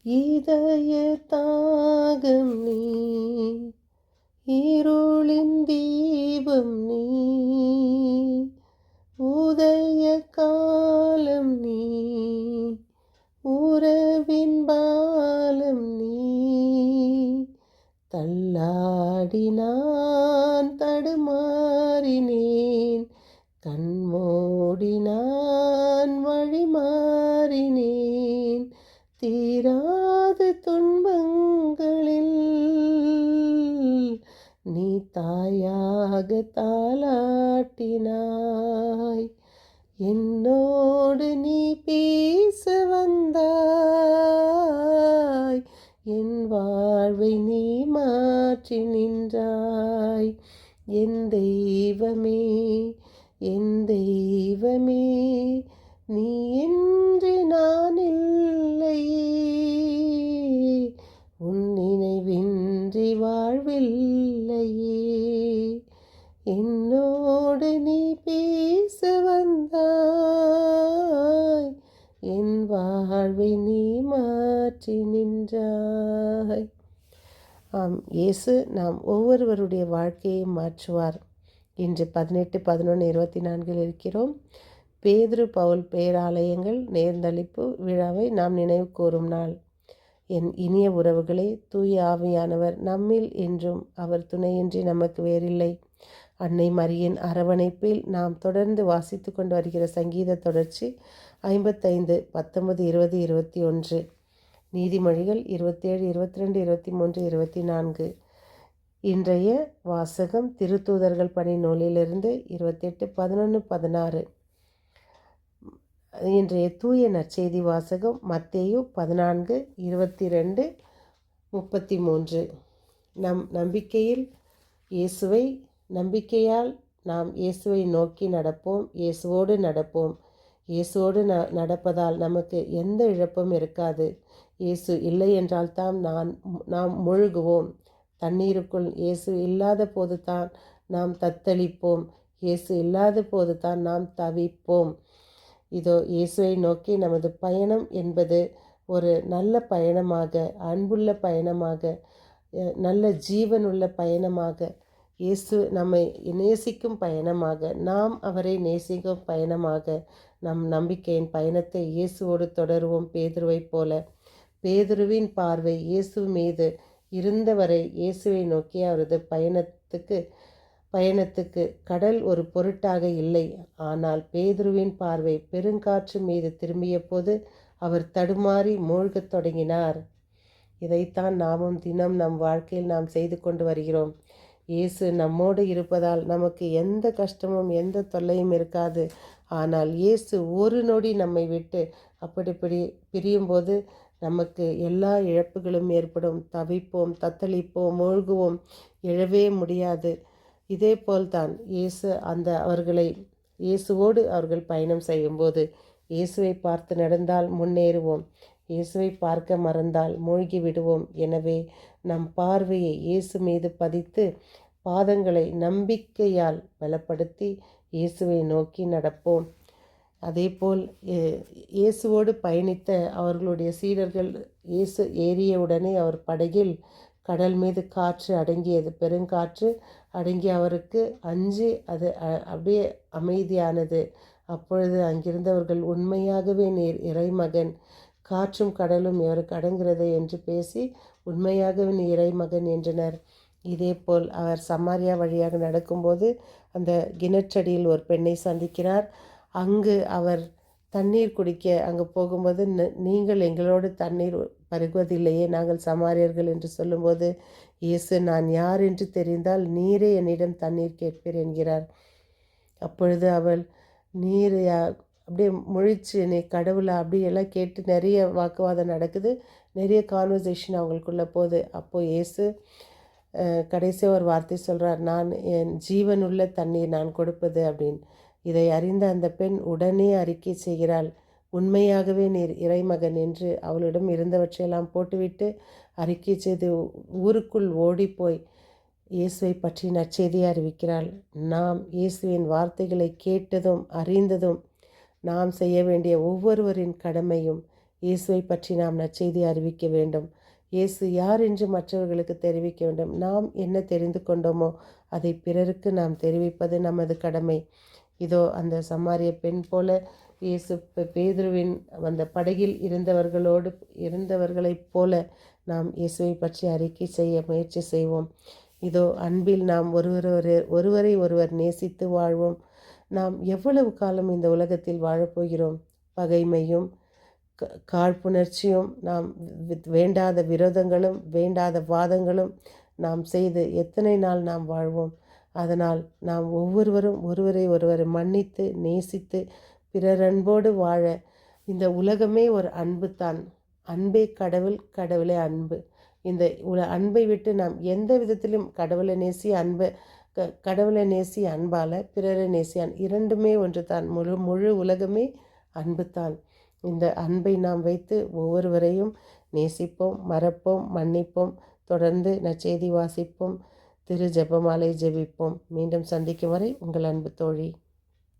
இதய தாகம் நீ, இருளின் தீபம் நீ, உதய காலம் நீ, உறவின் பாலம் நீ. தள்ளாடினான் தடுமாறினேன், கண்மூடினான் வழி மாறினேன். தீராத துன்பங்களில் நீ தாயாக தாலாட்டினாய். என்னோடு நீ பேச வந்தாய், என் வாழ்வை நீ மாற்றி நின்றாய். என் தெய்வமே, என் தெய்வமே, நீ இன்றி நான் இல்லையே. உன் நினைவின்றி வாழ்வில்லையே. என்னோடு நீ பேச வந்தாய், என் வாழ்வை நீ மாற்றி நின்றாய். ஆம், இயேசு நாம் ஒவ்வொருவருடைய வாழ்க்கையை மாற்றுவார். இன்று 18-11-24 இருக்கிறோம். பேதுரு பவுல் பேராலயங்கள் நேர்ந்தளிப்பு விழாவை நாம் நினைவு கூறும் நாள். என் இனிய உறவுகளே, தூய ஆவியானவர் நம்மில் என்றும் அவர் துணையின்றி நமக்கு வேறில்லை. அன்னை மரியின் அரவணைப்பில் நாம் தொடர்ந்து வாசித்து கொண்டு வருகிற சங்கீத தொடர்ச்சி 55, 19, 20, 21, நீதிமொழிகள் 27, 22, 23, 24. இன்றைய வாசகம் திருத்தூதர்கள் பணி நூலிலிருந்து 28, 11, 16. இன்றைய தூய நற்செய்தி வாசகம் மத்தேயு 14, 22, 33. நம் நம்பிக்கையால் நாம் இயேசுவை நோக்கி நடப்போம், இயேசுவோடு நடப்போம். இயேசுவோடு நடப்பதால் நமக்கு எந்த இழப்பும் இருக்காது. இயேசு இல்லை என்றால் தான் நாம் முழுகுவோம். தண்ணீருக்குள் இயேசு இல்லாத போது தான் நாம் தத்தளிப்போம். இயேசு இல்லாத போது தான் நாம் தவிப்போம். இதோ இயேசுவை நோக்கி நமது பயணம் என்பது ஒரு நல்ல பயணமாக, அன்புள்ள பயணமாக, நல்ல ஜீவனுள்ள பயணமாக, இயேசு நம்மை நேசிக்கும் பயணமாக, நாம் அவரை நேசிக்கும் பயணமாக நம் நம்பிக்கையின் பயணத்தை இயேசுவோடு தொடருவோம். பேதுருவைப் போல பேதுருவின் பார்வை இயேசு மீது இருந்தவரை இயேசுவை நோக்கி அவரது பயணத்துக்கு கடல் ஒரு பொருட்டாக இல்லை. ஆனால் பேதுருவின் பார்வை பெருங்காற்று மீது திரும்பிய போது அவர் தடுமாறி மூழ்கத் தொடங்கினார். இதைத்தான் நாமும் தினம் நம் வாழ்க்கையில் நாம் செய்து கொண்டு வருகிறோம். இயேசு நம்மோடு இருப்பதால் நமக்கு எந்த கஷ்டமும் எந்த தொல்லையும் இருக்காது. ஆனால் இயேசு ஒரு நொடி நம்மை விட்டு அப்படி பிரியும்போது நமக்கு எல்லா இழப்புகளும் ஏற்படும். தவிப்போம், தத்தளிப்போம், மூழ்குவோம், எழவே முடியாது. இதே போல்தான் இயேசுவோடு அவர்கள் பயணம் செய்யும்போது இயேசுவை பார்த்து நடந்தால் முன்னேறுவோம், இயேசுவை பார்க்க மறந்தால் மூழ்கி விடுவோம். எனவே நம் பார்வையை இயேசு மீது பதித்து பாதங்களை நம்பிக்கையால் பலப்படுத்தி இயேசுவை நோக்கி நடப்போம். அதேபோல் இயேசுவோடு பயணித்த அவர்களுடைய சீடர்கள் இயேசு ஏறியவுடனே அவர் படகில் கடல் மீது காற்று அடங்கியது, பெருங்காற்று அடங்கி அவருக்கு அஞ்சு அது அப்படியே அமைதியானது. அப்பொழுது அங்கிருந்தவர்கள் உண்மையாகவே நீர் இறைமகன், காற்றும் கடலும் இவருக்கு அடங்கிறது என்று பேசி உண்மையாகவே நீர் இறைமகன் என்றனர். இதேபோல் அவர் சமாரியா வழியாக நடக்கும்போது அந்த கிணற்றடியில் ஒரு பெண்ணை சந்திக்கிறார். அங்கு அவர் தண்ணீர் குடிக்க அங்கு போகும்போது நீங்கள் எங்களோடு தண்ணீர் பருகுவதில்லையே, நாங்கள் சமாரியர்கள் என்று சொல்லும்போது இயேசு நான் யார் என்று தெரிந்தால் நீரே என்னிடம் தண்ணீர் கேட்பீர் என்கிறார். அப்பொழுது அவள் நீர் அப்படியே முழிச்சு நீ கடவுளை அப்படியெல்லாம் கேட்டு நிறைய வாக்குவாதம் நடக்குது, நிறைய கான்வர்சேஷன் அவங்களுக்குள்ளே போகுது. அப்போது இயேசு கடைசியாக ஒரு வார்த்தை சொல்கிறார், நான் என் ஜீவனுள்ள தண்ணீர் நான் கொடுப்பது அப்படின்னு. இதை அறிந்த அந்த பெண் உடனே அறிக்கை செய்கிறாள், உண்மையாகவே நீர் இறைமகன் என்று. அவளிடம் இருந்தவற்றையெல்லாம் போட்டுவிட்டு அறிக்கை செய்து ஊருக்குள் ஓடிப்போய் இயேசுவை பற்றி நற்செய்தியை அறிவிக்கிறாள். நாம் இயேசுவின் வார்த்தைகளை கேட்டதும் அறிந்ததும் நாம் செய்ய வேண்டிய ஒவ்வொருவரின் கடமையும் இயேசுவை பற்றி நாம் நற்செய்தி அறிவிக்க வேண்டும். இயேசு யார் என்று மற்றவர்களுக்கு தெரிவிக்க வேண்டும். நாம் என்ன தெரிந்து கொண்டோமோ அதை பிறருக்கு நாம் தெரிவிப்பது நமது கடமை. இதோ அந்த சமாரிய பெண் போல இயேசு பேதுருவின் அந்த படகில் இருந்தவர்களைப் போல நாம் இயேசுவை பற்றி அறிக்கை செய்ய முயற்சி செய்வோம். இதோ அன்பில் நாம் ஒருவரை ஒருவர் நேசித்து வாழ்வோம். நாம் எவ்வளவு காலம் இந்த உலகத்தில் வாழப்போகிறோம்? பகைமையும் காழ்ப்புணர்ச்சியும், நாம் வேண்டாத விரோதங்களும் வேண்டாத வாதங்களும் நாம் செய்து எத்தனை நாள் நாம் வாழ்வோம்? அதனால் நாம் ஒவ்வொருவரும் ஒருவரை ஒருவர் மன்னித்து நேசித்து பிறர் அன்போடு வாழ. இந்த உலகமே ஒரு அன்பு தான். அன்பே கடவுள், கடவுளே அன்பு. இந்த அன்பை விட்டு நாம் எந்த விதத்திலும் கடவுளை நேசி அன்பால பிறரை நேசி இரண்டுமே ஒன்று தான். முழு உலகமே அன்பு தான். இந்த அன்பை நாம் வைத்து ஒவ்வொருவரையும் நேசிப்போம், மறப்போம், மன்னிப்போம். தொடர்ந்து நற்செய்தி வாசிப்போம், திரு ஜெபமாலை ஜெபிப்போம். மீண்டும் சந்திக்கும் வரை உங்கள் அன்பு தோழி.